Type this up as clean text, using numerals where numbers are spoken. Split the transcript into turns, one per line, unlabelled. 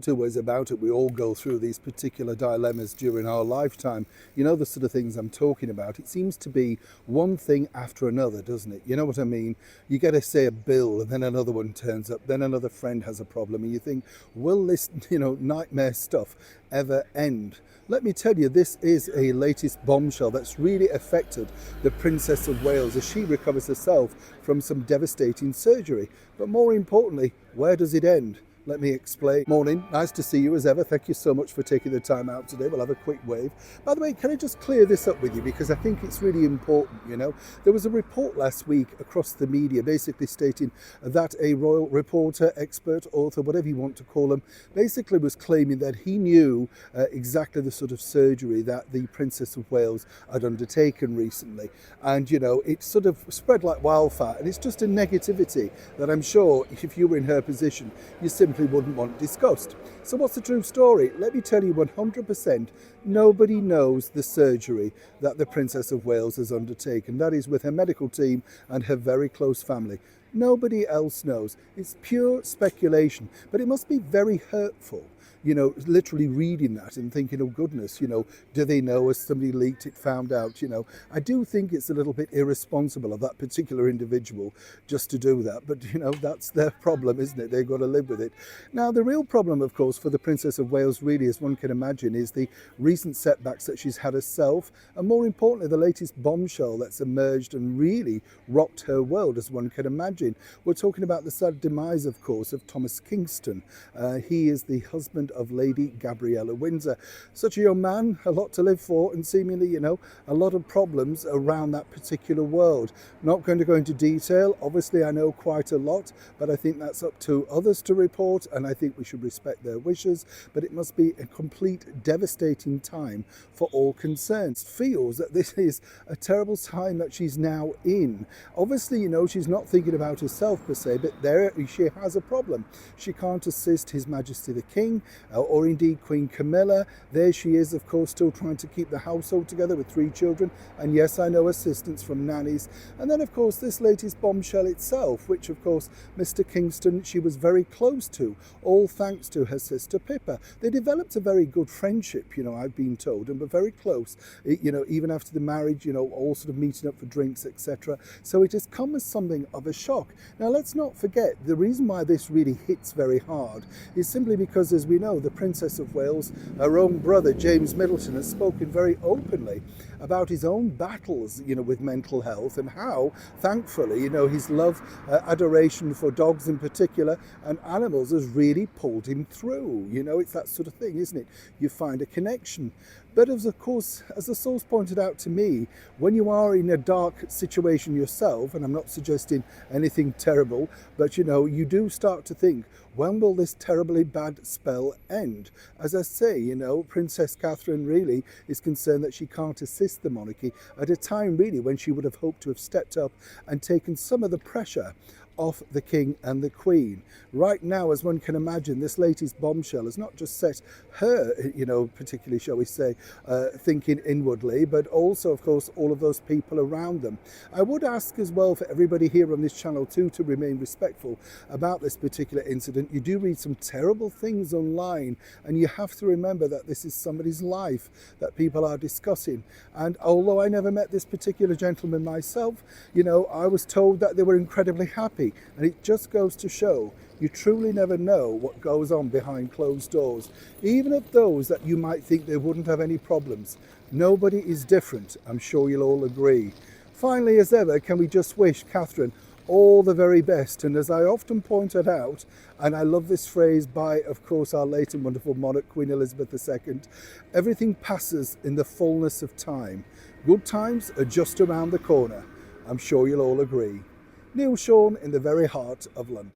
Two ways about it, we all go through these particular dilemmas during our lifetime. You know the sort of things I'm talking about. It seems to be one thing after another, doesn't it? You know what I mean? You get to say a bill and then another one turns up, then another friend has a problem, and you think, will this, nightmare stuff ever end? Let me tell you, this is a latest bombshell that's really affected the Princess of Wales as she recovers herself from some devastating surgery. But more importantly, where does it end? Let me explain. Morning, nice to see you as ever. Thank you so much for taking the time out today. We'll have a quick wave. By the way, can I just clear this up with you because I think it's really important, There was a report last week across the media basically stating that a royal reporter, expert, author, whatever you want to call him, basically was claiming that he knew exactly the sort of surgery that the Princess of Wales had undertaken recently. And, it sort of spread like wildfire. And it's just a negativity that I'm sure if you were in her position, you simply wouldn't want discussed. So what's the true story? Let me tell you 100%, nobody knows the surgery that the Princess of Wales has undertaken. That is with her medical team and her very close family. Nobody else knows. It's pure speculation, but it must be very hurtful. Literally reading that and thinking, oh goodness, do they know? Has somebody leaked it, found out? I do think it's a little bit irresponsible of that particular individual just to do that. But, that's their problem, isn't it? They've got to live with it. Now, the real problem, of course, for the Princess of Wales, really, as one can imagine, is the recent setbacks that she's had herself. And more importantly, the latest bombshell that's emerged and really rocked her world, as one can imagine. We're talking about the sad demise, of course, of Thomas Kingston. He is the husband of Lady Gabriella Windsor. Such a young man, a lot to live for, and seemingly, a lot of problems around that particular world. Not going to go into detail. Obviously, I know quite a lot, but I think that's up to others to report, and I think we should respect their wishes. But it must be a complete devastating time for all concerned. Feels that this is a terrible time that she's now in. Obviously, she's not thinking about herself per se, but there she has a problem. She can't assist His Majesty the King, or indeed Queen Camilla. There she is, of course, still trying to keep the household together with 3 children. And yes, I know assistance from nannies. And then, of course, this latest bombshell itself, which, of course, Mr. Kingston, she was very close to, all thanks to her sister Pippa. They developed a very good friendship, I've been told, and were very close, even after the marriage, all sort of meeting up for drinks, etc. So it has come as something of a shock. Now, let's not forget, the reason why this really hits very hard is simply because, as we know, the Princess of Wales, her own brother, James Middleton, has spoken very openly about his own battles, with mental health and how, thankfully, his love, adoration for dogs in particular and animals has really pulled him through. It's that sort of thing, isn't it? You find a connection. But of course, as the source pointed out to me, when you are in a dark situation yourself, and I'm not suggesting anything terrible, but you do start to think, when will this terribly bad spell end? As I say, Princess Catherine really is concerned that she can't assist the monarchy at a time really when she would have hoped to have stepped up and taken some of the pressure off the King and the Queen. Right now, as one can imagine, this latest bombshell has not just set her, particularly, shall we say, thinking inwardly, but also, of course, all of those people around them. I would ask as well for everybody here on this channel too to remain respectful about this particular incident. You do read some terrible things online, and you have to remember that this is somebody's life that people are discussing. And although I never met this particular gentleman myself, I was told that they were incredibly happy. And it just goes to show you truly never know what goes on behind closed doors. Even of those that you might think they wouldn't have any problems. Nobody is different, I'm sure you'll all agree. Finally, as ever, can we just wish Catherine all the very best. And as I often pointed out, and I love this phrase by, of course, our late and wonderful monarch, Queen Elizabeth II, everything passes in the fullness of time. Good times are just around the corner. I'm sure you'll all agree. Neil Sean in the very heart of London.